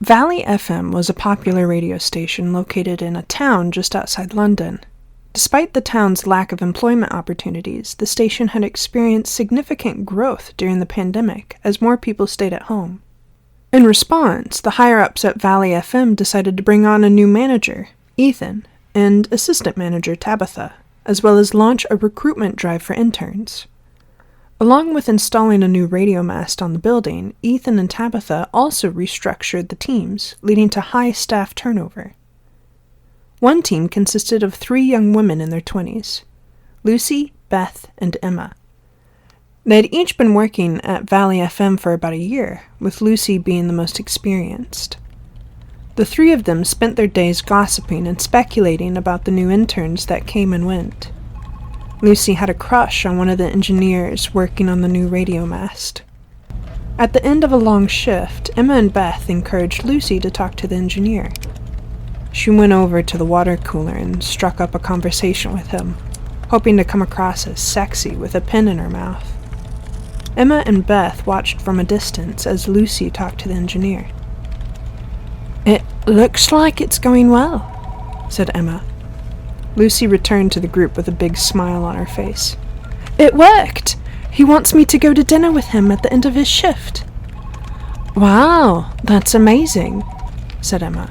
Valley FM was a popular radio station located in a town just outside London. Despite the town's lack of employment opportunities, the station had experienced significant growth during the pandemic as more people stayed at home. In response, the higher-ups at Valley FM decided to bring on a new manager, Ethan, and assistant manager Tabitha, as well as launch a recruitment drive for interns. Along with installing a new radio mast on the building, Ethan and Tabitha also restructured the teams, leading to high staff turnover. One team consisted of 3 young women in their 20s, Lucy, Beth, and Emma. They had each been working at Valley FM for about a year, with Lucy being the most experienced. The 3 of them spent their days gossiping and speculating about the new interns that came and went. Lucy had a crush on one of the engineers working on the new radio mast. At the end of a long shift, Emma and Beth encouraged Lucy to talk to the engineer. She went over to the water cooler and struck up a conversation with him, hoping to come across as sexy with a pen in her mouth. Emma and Beth watched from a distance as Lucy talked to the engineer. "It looks like it's going well," said Emma. Lucy returned to the group with a big smile on her face. "It worked! He wants me to go to dinner with him at the end of his shift." "Wow, that's amazing," said Emma.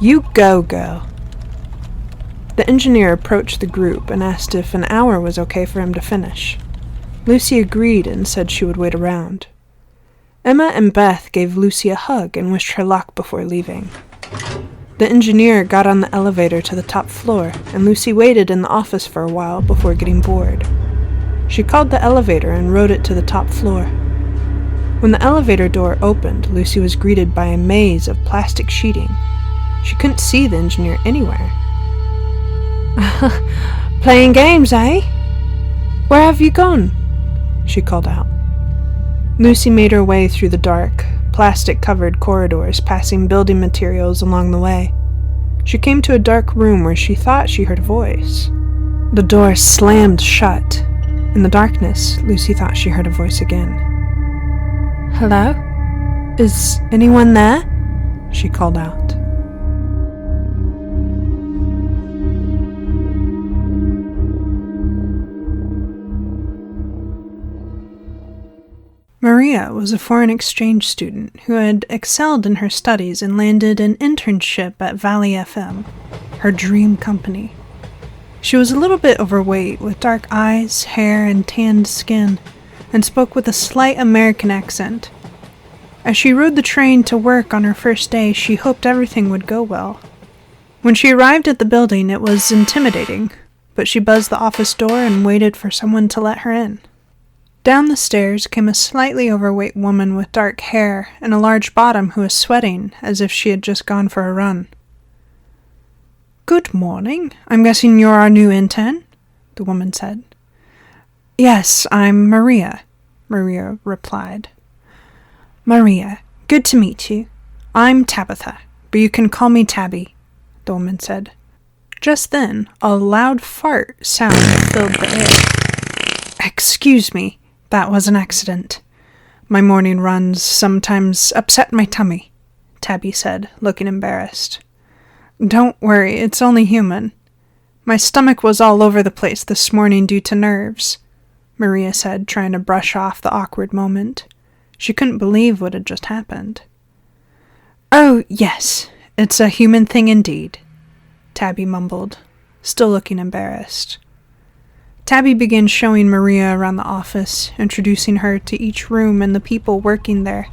"You go, girl." The engineer approached the group and asked if an hour was okay for him to finish. Lucy agreed and said she would wait around. Emma and Beth gave Lucy a hug and wished her luck before leaving. The engineer got on the elevator to the top floor, and Lucy waited in the office for a while before getting bored. She called the elevator and rode it to the top floor. When the elevator door opened, Lucy was greeted by a maze of plastic sheeting. She couldn't see the engineer anywhere. "Playing games, eh? Where have you gone?" she called out. Lucy made her way through the dark, plastic-covered corridors, passing building materials along the way. She came to a dark room where she thought she heard a voice. The door slammed shut. In the darkness, Lucy thought she heard a voice again. "Hello? Is anyone there?" she called out. Maria was a foreign exchange student who had excelled in her studies and landed an internship at Valley FM, her dream company. She was a little bit overweight, with dark eyes, hair, and tanned skin, and spoke with a slight American accent. As she rode the train to work on her first day, she hoped everything would go well. When she arrived at the building, it was intimidating, but she buzzed the office door and waited for someone to let her in. Down the stairs came a slightly overweight woman with dark hair and a large bottom who was sweating as if she had just gone for a run. "Good morning. I'm guessing you're our new intern?" the woman said. "Yes, I'm Maria," Maria replied. "Maria, good to meet you. I'm Tabitha, but you can call me Tabby," the woman said. Just then, a loud fart sound filled the air. "Excuse me. That was an accident. My morning runs sometimes upset my tummy," Tabby said, looking embarrassed. "Don't worry, it's only human. My stomach was all over the place this morning due to nerves," Maria said, trying to brush off the awkward moment. She couldn't believe what had just happened. "Oh, yes, it's a human thing indeed," Tabby mumbled, still looking embarrassed. Tabby began showing Maria around the office, introducing her to each room and the people working there.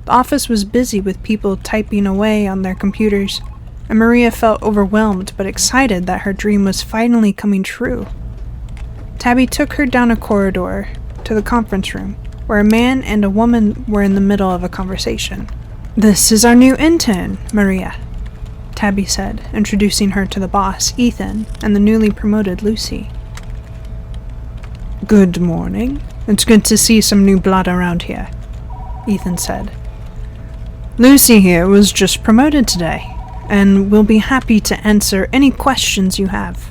The office was busy with people typing away on their computers, and Maria felt overwhelmed but excited that her dream was finally coming true. Tabby took her down a corridor to the conference room, where a man and a woman were in the middle of a conversation. "This is our new intern, Maria," Tabby said, introducing her to the boss, Ethan, and the newly promoted Lucy. "Good morning. It's good to see some new blood around here," Ethan said. "Lucy here was just promoted today, and will be happy to answer any questions you have.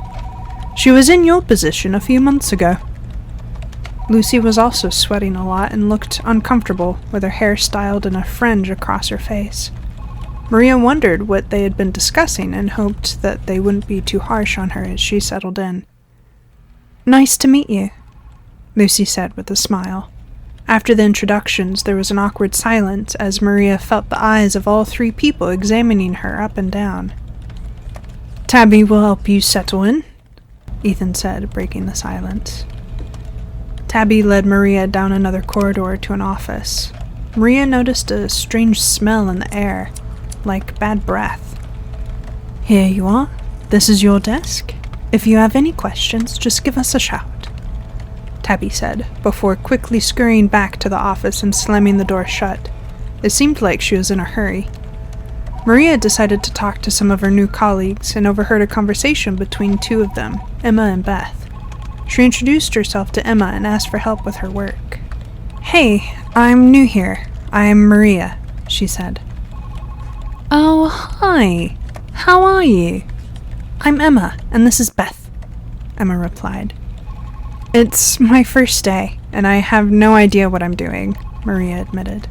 She was in your position a few months ago." Lucy was also sweating a lot and looked uncomfortable, with her hair styled in a fringe across her face. Maria wondered what they had been discussing and hoped that they wouldn't be too harsh on her as she settled in. "Nice to meet you," Lucy said with a smile. After the introductions, there was an awkward silence as Maria felt the eyes of all three people examining her up and down. "Tabby will help you settle in," Ethan said, breaking the silence. Tabby led Maria down another corridor to an office. Maria noticed a strange smell in the air, like bad breath. "Here you are. This is your desk. If you have any questions, just give us a shout," Tabby said, before quickly scurrying back to the office and slamming the door shut. It seemed like she was in a hurry. Maria decided to talk to some of her new colleagues and overheard a conversation between two of them, Emma and Beth. She introduced herself to Emma and asked for help with her work. "Hey, I'm new here. I'm Maria," she said. "Oh, hi. How are you?" "I'm Emma, and this is Beth," Emma replied. "It's my first day, and I have no idea what I'm doing," Maria admitted.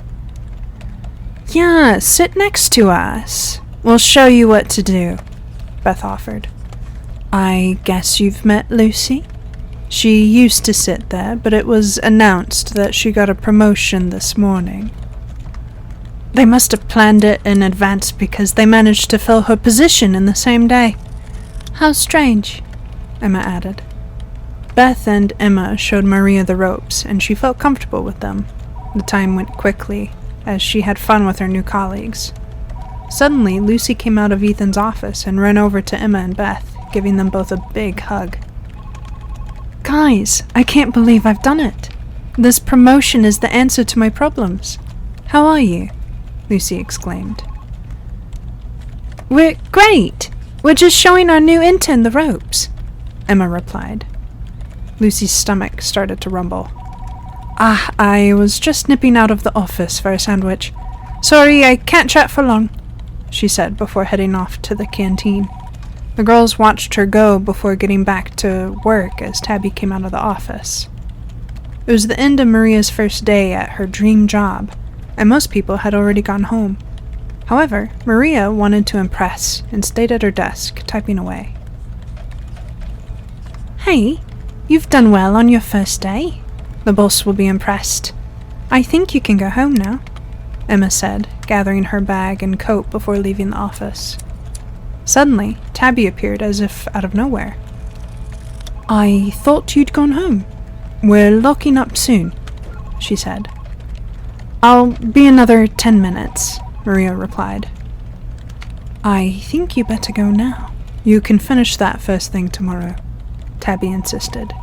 "Yeah, sit next to us. We'll show you what to do," Beth offered. "I guess you've met Lucy? She used to sit there, but it was announced that she got a promotion this morning." "They must have planned it in advance because they managed to fill her position in the same day. How strange," Emma added. Beth and Emma showed Maria the ropes, and she felt comfortable with them. The time went quickly, as she had fun with her new colleagues. Suddenly, Lucy came out of Ethan's office and ran over to Emma and Beth, giving them both a big hug. "Guys, I can't believe I've done it. This promotion is the answer to my problems. How are you?" Lucy exclaimed. "We're great. We're just showing our new intern the ropes," Emma replied. Lucy's stomach started to rumble. I was just nipping out of the office for a sandwich. Sorry, I can't chat for long," she said before heading off to the canteen. The girls watched her go before getting back to work as Tabby came out of the office. It was the end of Maria's first day at her dream job, and most people had already gone home. However, Maria wanted to impress and stayed at her desk, typing away. "Hey, you've done well on your first day. The boss will be impressed. I think you can go home now," Emma said, gathering her bag and coat before leaving the office. Suddenly, Tabby appeared as if out of nowhere. "I thought you'd gone home. We're locking up soon," she said. "I'll be another 10 minutes, Maria replied. "I think you better go now. You can finish that first thing tomorrow," Tabby insisted.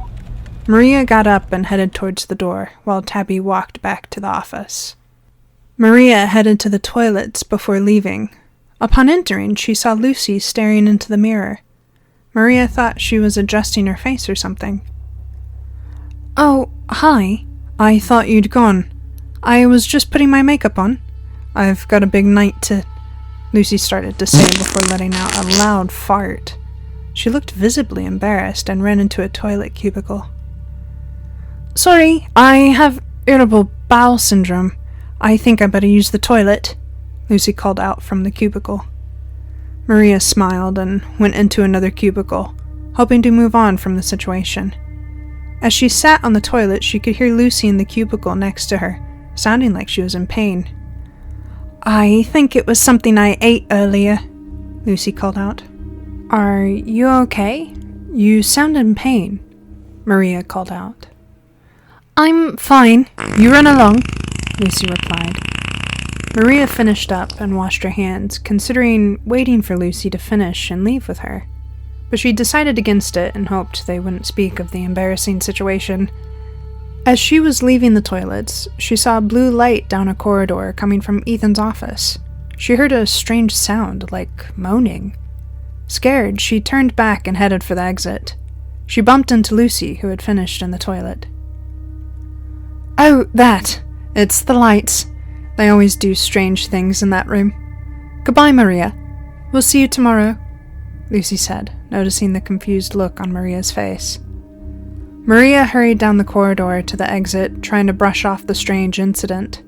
Maria got up and headed towards the door, while Tabby walked back to the office. Maria headed to the toilets before leaving. Upon entering, she saw Lucy staring into the mirror. Maria thought she was adjusting her face or something. "Oh, hi. I thought you'd gone. I was just putting my makeup on. I've got a big night to—" Lucy started to say before letting out a loud fart. She looked visibly embarrassed and ran into a toilet cubicle. "Sorry, I have irritable bowel syndrome. I think I better use the toilet," Lucy called out from the cubicle. Maria smiled and went into another cubicle, hoping to move on from the situation. As she sat on the toilet, she could hear Lucy in the cubicle next to her, sounding like she was in pain. "I think it was something I ate earlier," Lucy called out. "Are you okay? You sound in pain," Maria called out. "I'm fine. You run along," Lucy replied. Maria finished up and washed her hands, considering waiting for Lucy to finish and leave with her. But she decided against it and hoped they wouldn't speak of the embarrassing situation. As she was leaving the toilets, she saw a blue light down a corridor coming from Ethan's office. She heard a strange sound, like moaning. Scared, she turned back and headed for the exit. She bumped into Lucy, who had finished in the toilet. "Oh, that! It's the lights. They always do strange things in that room. Goodbye, Maria. We'll see you tomorrow," Lucy said, noticing the confused look on Maria's face. Maria hurried down the corridor to the exit, trying to brush off the strange incident.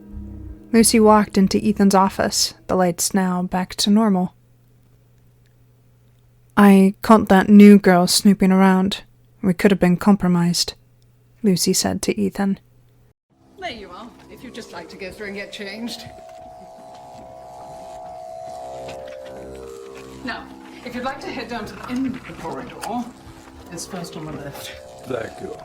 Lucy walked into Ethan's office, the lights now back to normal. I caught that new girl snooping around. We could have been compromised, Lucy said to Ethan. There you are, if you'd just like to go through and get changed. Now, if you'd like to head down to the end of the corridor, it's first on the left. Thank you.